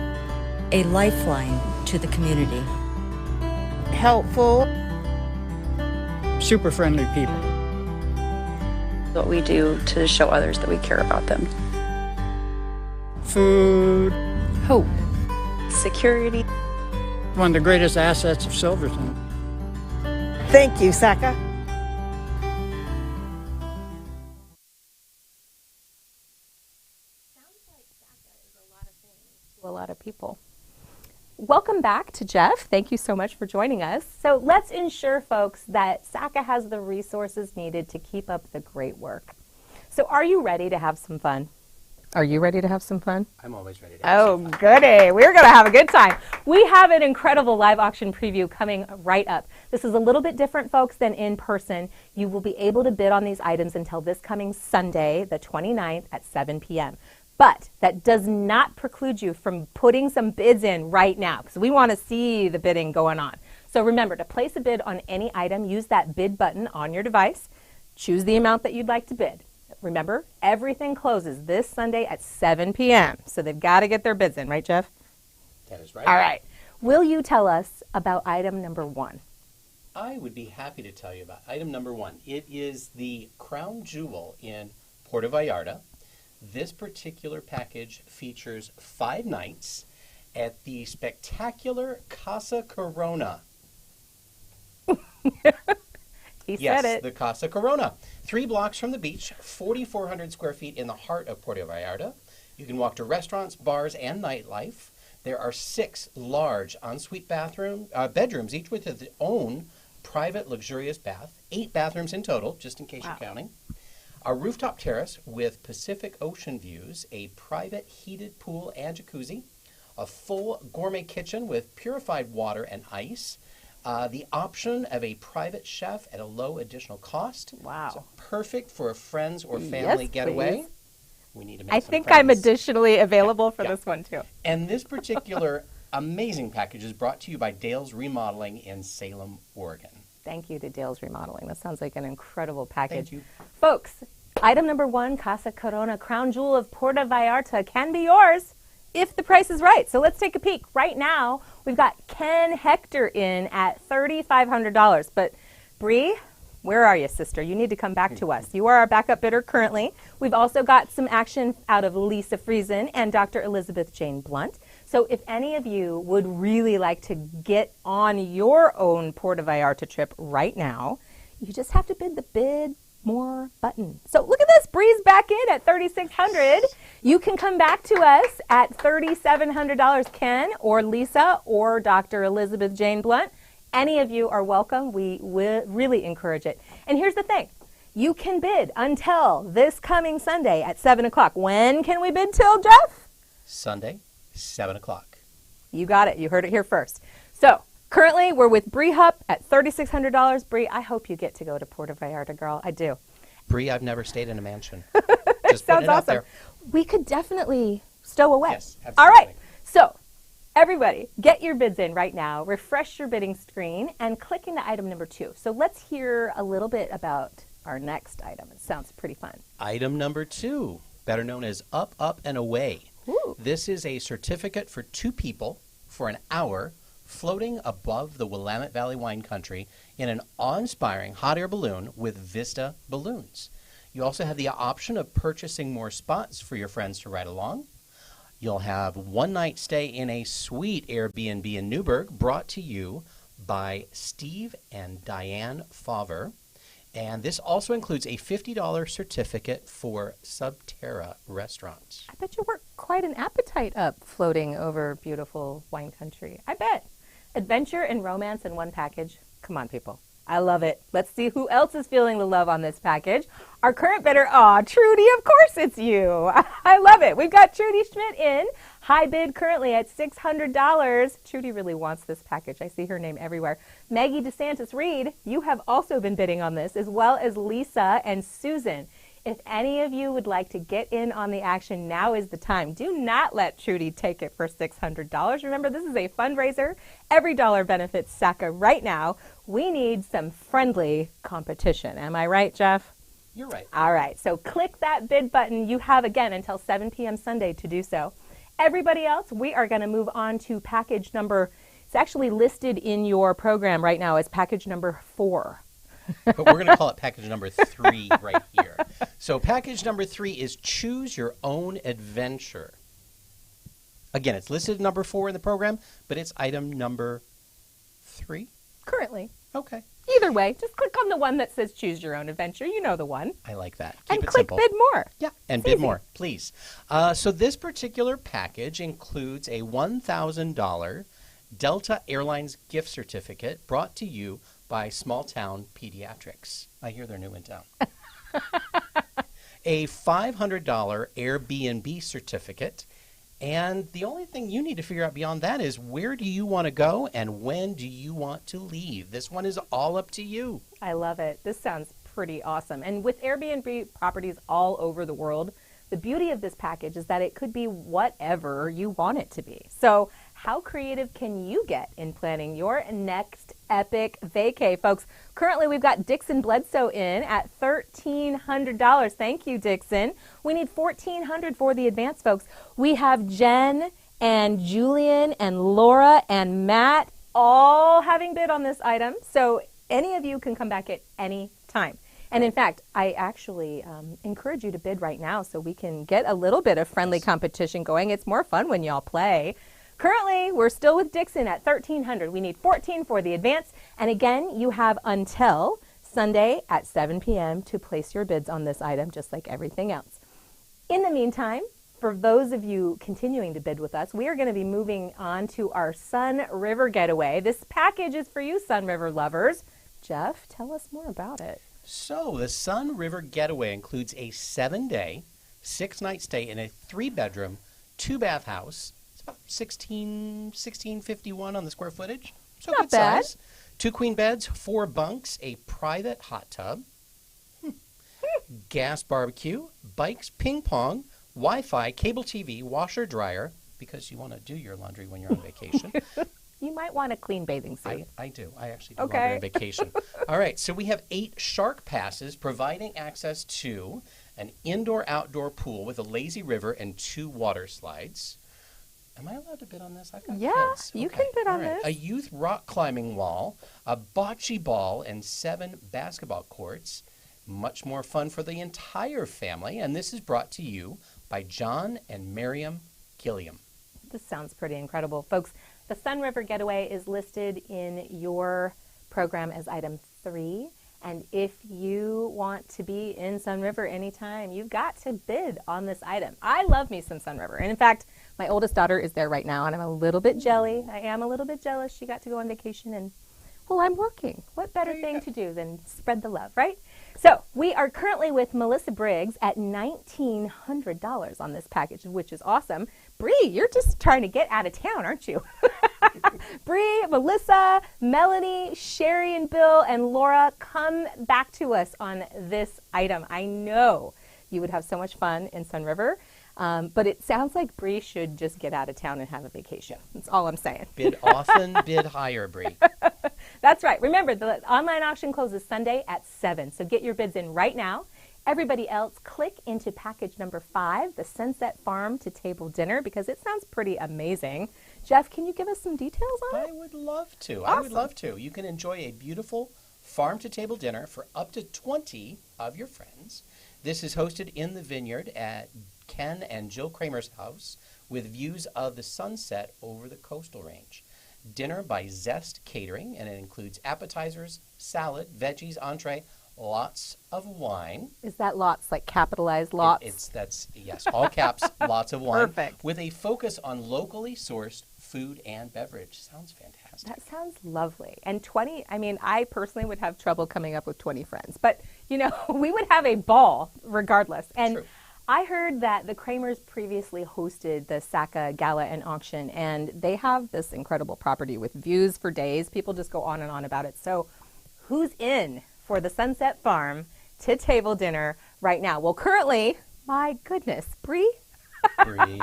A lifeline to the community. Helpful. Super friendly people. What we do to show others that we care about them. Food. Hope. Security. One of the greatest assets of Silverton. Thank you, SACA. A lot of people. Welcome back to Jeff. Thank you so much for joining us. So let's ensure, folks, that SACA has the resources needed to keep up the great work. So are you ready to have some fun? Are you ready to have some fun? I'm always ready to have some fun. Goody. We're going to have a good time. We have an incredible live auction preview coming right up. This is a little bit different, folks, than in person. You will be able to bid on these items until this coming Sunday, the 29th at 7 p.m. But that does not preclude you from putting some bids in right now, because we want to see the bidding going on. So remember, to place a bid on any item, use that bid button on your device. Choose the amount that you'd like to bid. Remember, everything closes this Sunday at 7 p.m. So they've got to get their bids in, right, Jeff? That is right. All right. Will you tell us about item number one? I would be happy to tell you about item number one. It is the crown jewel in Puerto Vallarta. This particular package features 5 nights at the spectacular Casa Corona. He yes, said it. The Casa Corona. 3 blocks from the beach, 4,400 square feet in the heart of Puerto Vallarta. You can walk to restaurants, bars, and nightlife. There are 6 large ensuite bedrooms, each with its own private luxurious bath. 8 bathrooms in total, just in case you're counting. A rooftop terrace with Pacific Ocean views, a private heated pool and jacuzzi, a full gourmet kitchen with purified water and ice, the option of a private chef at a low additional cost. Wow. So perfect for a friends or family getaway. Please. We need to make I some think friends. I'm additionally available for this one, too. And this particular amazing package is brought to you by Dale's Remodeling in Salem, Oregon. Thank you to Dale's Remodeling. That sounds like an incredible package. Thank you. Folks, item number one, Casa Corona, crown jewel of Puerto Vallarta, can be yours if the price is right. So let's take a peek. Right now, we've got Ken Hector in at $3,500. But Bree, Where are you, sister? You need to come back to us. You are our backup bidder currently. We've also got some action out of Lisa Friesen and Dr. Elizabeth Jane Blunt. So if any of you would really like to get on your own Puerto Vallarta trip right now, you just have to bid the bid more button. So look at this, Bree's back in at $3,600. You can come back to us at $3,700, Ken or Lisa or Dr. Elizabeth Jane Blunt. Any of you are welcome. We really encourage it. And here's the thing. You can bid until this coming Sunday at 7 o'clock. When can we bid till, Jeff? Sunday, 7 o'clock. You got it. You heard it here first. So currently, we're with Bree Hupp at $3,600. Bree, I hope you get to go to Puerto Vallarta, girl. I do. Bree, I've never stayed in a mansion. Just sounds awesome. We could definitely stow away. Yes, absolutely. All right. So everybody, get your bids in right now. Refresh your bidding screen and click into item number 2. So let's hear a little bit about our next item. It sounds pretty fun. Item number 2, better known as Up, Up, and Away. Ooh. This is a certificate for 2 people for an hour floating above the Willamette Valley wine country in an awe-inspiring hot air balloon with Vista balloons. You also have the option of purchasing more spots for your friends to ride along. You'll have one night stay in a sweet Airbnb in Newburgh brought to you by Steve and Diane Favre. And this also includes a $50 certificate for Subterra restaurants. I bet you work quite an appetite up floating over beautiful wine country. I bet. Adventure and romance in one package. Come on, people. I love it. Let's see who else is feeling the love on this package. Our current bidder, Trudy, of course it's you. I love it. We've got Trudy Schmidt in. High bid currently at $600. Trudy really wants this package. I see her name everywhere. Maggie DeSantis Reed, you have also been bidding on this, as well as Lisa and Susan. If any of you would like to get in on the action, now is the time. Do not let Trudy take it for $600. Remember, this is a fundraiser. Every dollar benefits SACA right now. We need some friendly competition. Am I right, Jeff? You're right. All right. So click that bid button. You have, again, until 7 p.m. Sunday to do so. Everybody else, we are going to move on to package number, it's actually listed in your program right now as package number 4. But we're going to call it package number 3 right here. So package number 3 is Choose Your Own Adventure. Again, it's listed number 4 in the program, but it's item number 3? Currently. Okay. Either way, just click on the one that says Choose Your Own Adventure. You know the one. I like that. And Keep it click simple. Bid More. Yeah, and It's bid easy. more, please. So this particular package includes a $1,000 Delta Airlines gift certificate brought to you by Small Town Pediatrics. I hear they're new in town. A $500 Airbnb certificate. And the only thing you need to figure out beyond that is where do you want to go and when do you want to leave? This one is all up to you. I love it. This sounds pretty awesome. And with Airbnb properties all over the world, the beauty of this package is that it could be whatever you want it to be. So how creative can you get in planning your next epic vacay, folks? Currently, we've got Dixon Bledsoe in at $1,300. Thank you, Dixon. We need $1,400 for the advance, folks. We have Jen and Julian and Laura and Matt all having bid on this item. So any of you can come back at any time. And in fact, I actually encourage you to bid right now so we can get a little bit of friendly competition going. It's more fun when y'all play. Currently, we're still with Dixon at $1,300. We need $1,400 for the advance. And again, you have until Sunday at 7 p.m. to place your bids on this item, just like everything else. In the meantime, for those of you continuing to bid with us, we are going to be moving on to our Sun River Getaway. This package is for you, Sun River lovers. Jeff, tell us more about it. So the Sun River Getaway includes a 7-day, 6-night stay in a 3-bedroom, 2-bath house. It's about 1651 on the square footage. So Not good bad. size. 2 queen beds, 4 bunks, a private hot tub, gas barbecue, bikes, ping pong, Wi-Fi, cable TV, washer, dryer, because you want to do your laundry when you're on vacation. You might want a clean bathing suit. I do. I actually do laundry on vacation. All right, so we have 8 shark passes providing access to an indoor-outdoor pool with a lazy river and 2 water slides. Am I allowed to bid on this? I've got Yeah, kids. you Okay, can bid on all right. this. A youth rock climbing wall, a bocce ball, and 7 basketball courts. Much more fun for the entire family. And this is brought to you by John and Miriam Gilliam. This sounds pretty incredible. Folks, the Sun River Getaway is listed in your program as item 3. And if you want to be in Sun River anytime, you've got to bid on this item. I love me some Sun River. And in fact, my oldest daughter is there right now, and I'm a little bit jelly. I am a little bit jealous. She got to go on vacation, and, well, I'm working. What better thing to do than spread the love, right? So we are currently with Melissa Briggs at $1,900 on this package, which is awesome. Bree, you're just trying to get out of town, aren't you? Bree, Melissa, Melanie, Sherry, and Bill, and Laura, come back to us on this item. I know you would have so much fun in Sun River, but it sounds like Bree should just get out of town and have a vacation. That's all I'm saying. Bid often, bid higher, Bree. That's right. Remember, the online auction closes Sunday at 7, so get your bids in right now. Everybody else, click into package number 5, the Sunset Farm to Table Dinner, because it sounds pretty amazing. Jeff, can you give us some details on it? I would love to. Awesome. I would love to. You can enjoy a beautiful farm-to-table dinner for up to 20 of your friends. This is hosted in the vineyard at Ken and Jill Kramer's house with views of the sunset over the coastal range. Dinner by Zest Catering, and it includes appetizers, salad, veggies, entree, lots of wine. Is that lots, like capitalized lots? Yes, all caps, lots of wine. Perfect. With a focus on locally sourced food and beverage. Sounds fantastic. That sounds lovely. And 20, I mean, I personally would have trouble coming up with 20 friends. But, you know, we would have a ball regardless. And True. I heard that the Kramers previously hosted the SACA Gala and Auction, and they have this incredible property with views for days. People just go on and on about it. So who's in for the Sunset Farm to Table Dinner right now? Well, currently, my goodness, Bree? Bree.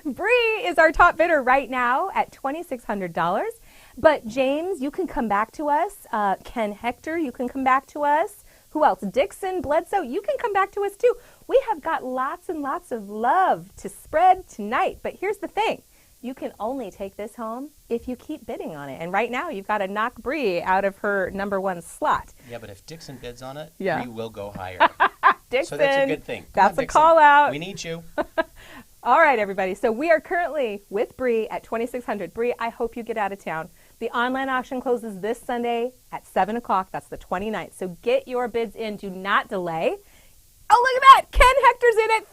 Bree is our top bidder right now at $2,600. But James, you can come back to us. Ken Hector, you can come back to us. Who else? Dixon, Bledsoe, you can come back to us too. We have got lots and lots of love to spread tonight. But here's the thing. You can only take this home if you keep bidding on it. And right now, you've got to knock Bree out of her number 1 slot. Yeah, but if Dixon bids on it, Yeah. Bree will go higher. Dixon, so that's a good thing. Come that's on, a Dixon. call out. We need you. All right, everybody. So we are currently with Bree at $2,600. Bree, I hope you get out of town. The online auction closes this Sunday at 7 o'clock. That's the 29th. So get your bids in. Do not delay. Oh, look at that. Ken Hector's in at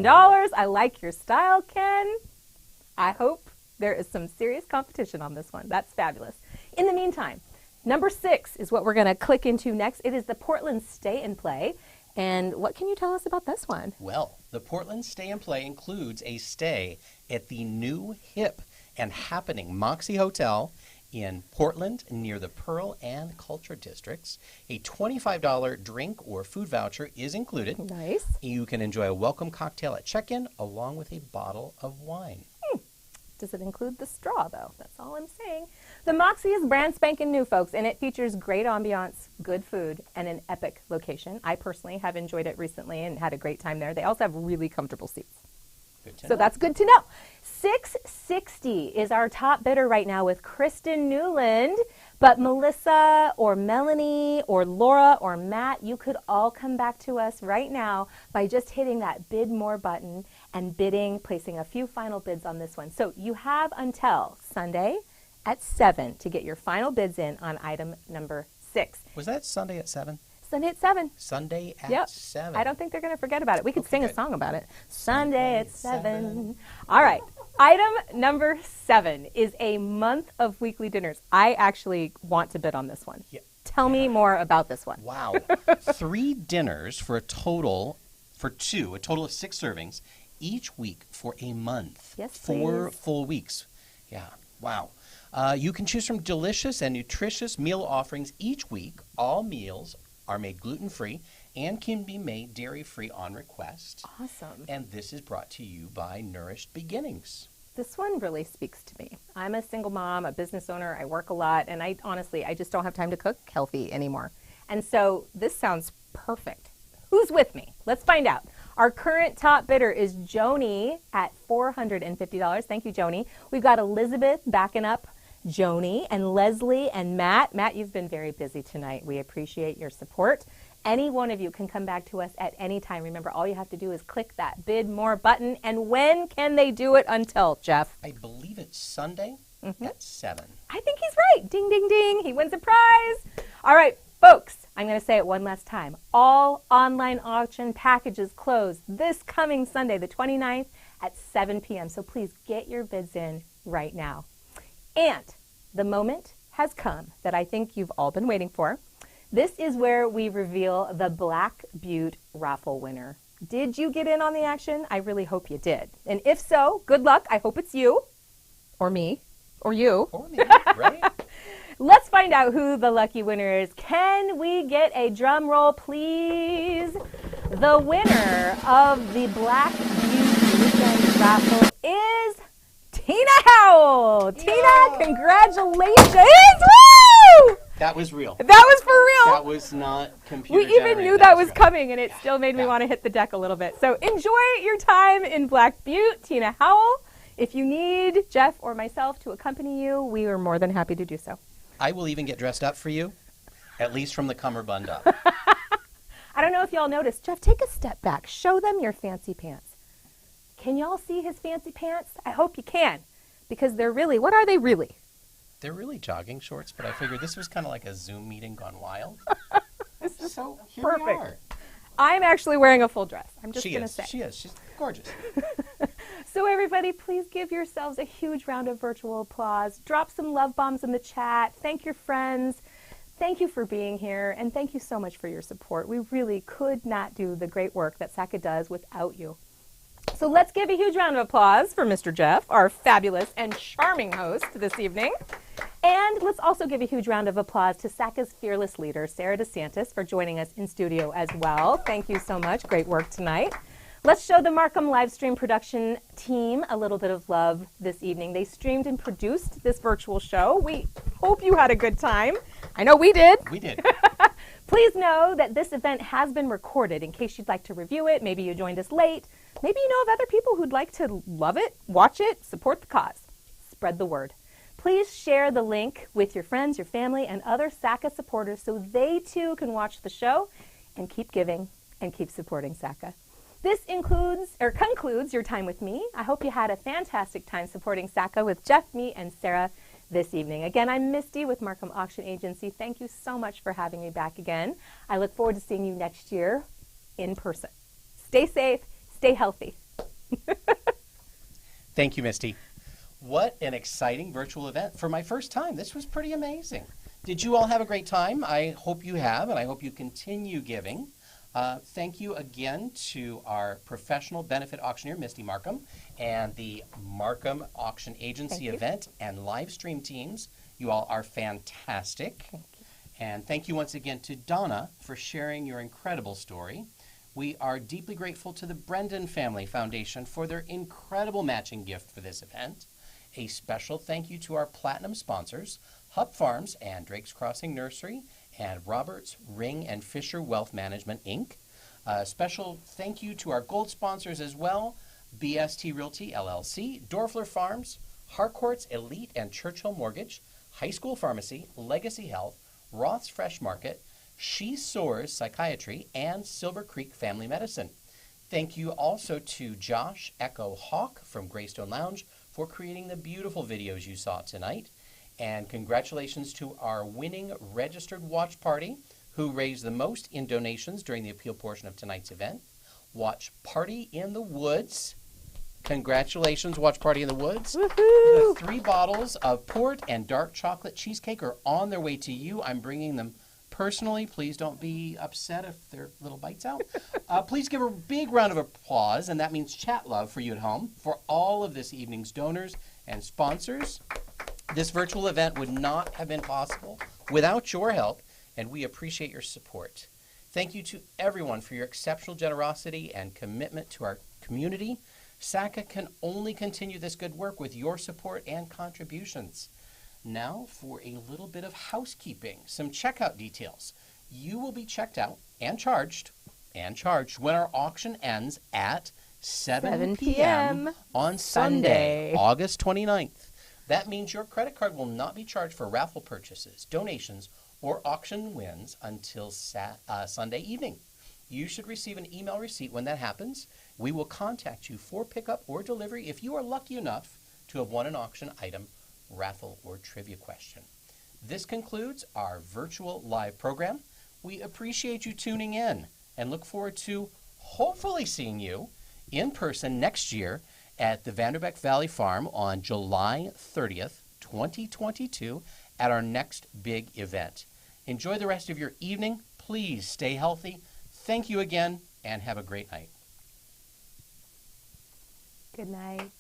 $3,000. I like your style, Ken. I hope there is some serious competition on this one. That's fabulous. In the meantime, number 6 is what we're going to click into next. It is the Portland Stay and Play. And what can you tell us about this one? Well, the Portland Stay and Play includes a stay at the new, hip, and happening Moxie Hotel in Portland near the Pearl and Culture Districts. A $25 drink or food voucher is included. Nice. You can enjoy a welcome cocktail at check-in along with a bottle of wine. Does it include the straw, though? That's all I'm saying. The Moxie is brand spanking new, folks, and it features great ambiance, good food, and an epic location. I personally have enjoyed it recently and had a great time there. They also have really comfortable seats. So that's good to know. $660 is our top bidder right now with Kristen Newland. But Melissa or Melanie or Laura or Matt, you could all come back to us right now by just hitting that bid more button and bidding, placing a few final bids on this one. So you have until Sunday at 7 to get your final bids in on item number 6. Was that Sunday at 7? Sunday at 7. Sunday at 7. I don't think they're going to forget about it. We could sing a song about it. Sunday at 7. All right. Item number 7 is a month of weekly dinners. I actually want to bid on this one. Yeah. Tell me more about this one. Wow. 3 dinners for a total of 6 servings each week for a month. Yes, 4 please. full weeks. Yeah. Wow. You can choose from delicious and nutritious meal offerings each week. All meals are made gluten-free and can be made dairy-free on request. Awesome. And this is brought to you by Nourished Beginnings. This one really speaks to me. I'm a single mom, a business owner. I work a lot, and I just don't have time to cook healthy anymore. And so this sounds perfect. Who's with me? Let's find out. Our current top bidder is Joni at $450. Thank you, Joni. We've got Elizabeth backing up Joni, and Leslie and Matt. Matt, you've been very busy tonight. We appreciate your support. Any one of you can come back to us at any time. Remember, all you have to do is click that bid more button. And when can they do it until, Jeff? I believe it's Sunday at 7. I think he's right. Ding, ding, ding. He wins a prize. All right, folks, I'm going to say it one last time. All online auction packages close this coming Sunday, the 29th at 7 p.m. So please get your bids in right now. And the moment has come that I think you've all been waiting for. This is where we reveal the Black Butte raffle winner. Did you get in on the action? I really hope you did. And if so, good luck. I hope it's you, or me, or you. Or me, right? Let's find out who the lucky winner is. Can we get a drum roll, please? The winner of the Black Butte Weekend raffle is Tina Howell. Yeah. Tina, congratulations. Woo! That was real. That was for real. That was not computer We even generated. knew that was coming, and it still made me want to hit the deck a little bit. So enjoy your time in Black Butte, Tina Howell. If you need Jeff or myself to accompany you, we are more than happy to do so. I will even get dressed up for you, at least from the cummerbund up. I don't know if y'all noticed. Jeff, take a step back. Show them your fancy pants. Can y'all see his fancy pants? I hope you can, because they're really, what are they really? They're really jogging shorts, but I figured this was kind of like a Zoom meeting gone wild. So here Perfect. we are. I'm actually wearing a full dress. I'm just going to say. She is. She's gorgeous. So everybody, please give yourselves a huge round of virtual applause. Drop some love bombs in the chat. Thank your friends. Thank you for being here, and thank you so much for your support. We really could not do the great work that SACA does without you. So let's give a huge round of applause for Mr. Jeff, our fabulous and charming host this evening. And let's also give a huge round of applause to SACA's fearless leader, Sarah DeSantis, for joining us in studio as well. Thank you so much. Great work tonight. Let's show the Markham live stream production team a little bit of love this evening. They streamed and produced this virtual show. We hope you had a good time. I know we did. We did. Please know that this event has been recorded in case you'd like to review it. Maybe you joined us late. Maybe you know of other people who'd like to love it, watch it, support the cause. Spread the word. Please share the link with your friends, your family, and other SACA supporters so they too can watch the show and keep giving and keep supporting SACA. This concludes your time with me. I hope you had a fantastic time supporting SACA with Jeff, me, and Sarah this evening. Again, I'm Misty with Markham Auction Agency. Thank you so much for having me back again. I look forward to seeing you next year in person. Stay safe, stay healthy. Thank you, Misty. What an exciting virtual event for my first time. This was pretty amazing. Did you all have a great time? I hope you have, and I hope you continue giving. Thank you again to our professional benefit auctioneer, Misty Markham, and the Markham Auction Agency event and live stream teams. You all are fantastic. Thank you. And thank you once again to Donna for sharing your incredible story. We are deeply grateful to the Brendan Family Foundation for their incredible matching gift for this event. A special thank you to our platinum sponsors, Hupp Farms and Drake's Crossing Nursery, and Roberts, Ring, and Fisher Wealth Management, Inc. A special thank you to our gold sponsors as well, BST Realty, LLC, Dorfler Farms, Harcourt's Elite and Churchill Mortgage, High School Pharmacy, Legacy Health, Roth's Fresh Market, She Soars Psychiatry, and Silver Creek Family Medicine. Thank you also to Josh Echo Hawk from Greystone Lounge for creating the beautiful videos you saw tonight. And congratulations to our winning registered watch party who raised the most in donations during the appeal portion of tonight's event. Watch Party in the Woods. Congratulations, Watch Party in the Woods. Woohoo! The 3 bottles of port and dark chocolate cheesecake are on their way to you. I'm bringing them personally. Please don't be upset if they're little bites out. Please give a big round of applause, and that means chat love for you at home, for all of this evening's donors and sponsors. This virtual event would not have been possible without your help, and we appreciate your support. Thank you to everyone for your exceptional generosity and commitment to our community. SACA can only continue this good work with your support and contributions. Now for a little bit of housekeeping, some checkout details. You will be checked out and charged and charged when our auction ends at 7 7 p.m. p.m. on Sunday, August 29th. That means your credit card will not be charged for raffle purchases, donations, or auction wins until Sunday evening. You should receive an email receipt when that happens. We will contact you for pickup or delivery if you are lucky enough to have won an auction item, raffle, or trivia question. This concludes our virtual live program. We appreciate you tuning in and look forward to hopefully seeing you in person next year at the Vanderbeck Valley Farm on July 30th, 2022 at our next big event. Enjoy the rest of your evening. Please stay healthy. Thank you again and have a great night. Good night.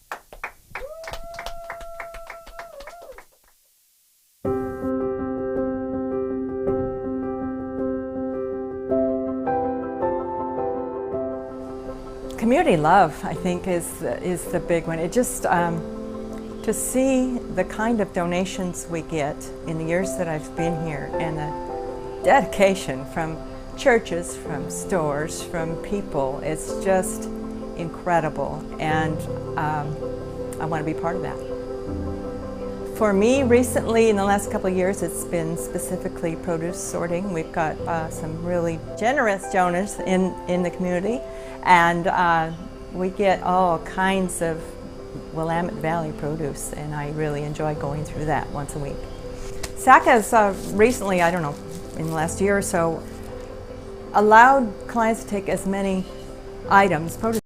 Community love, I think, is the big one. It just, to see the kind of donations we get in the years that I've been here and the dedication from churches, from stores, from people, it's just incredible, and I want to be part of that. For me, recently, in the last couple of years, it's been specifically produce sorting. We've got some really generous donors in the community, and we get all kinds of Willamette Valley produce, and I really enjoy going through that once a week. SACA's recently, I don't know, in the last year or so, allowed clients to take as many items, produce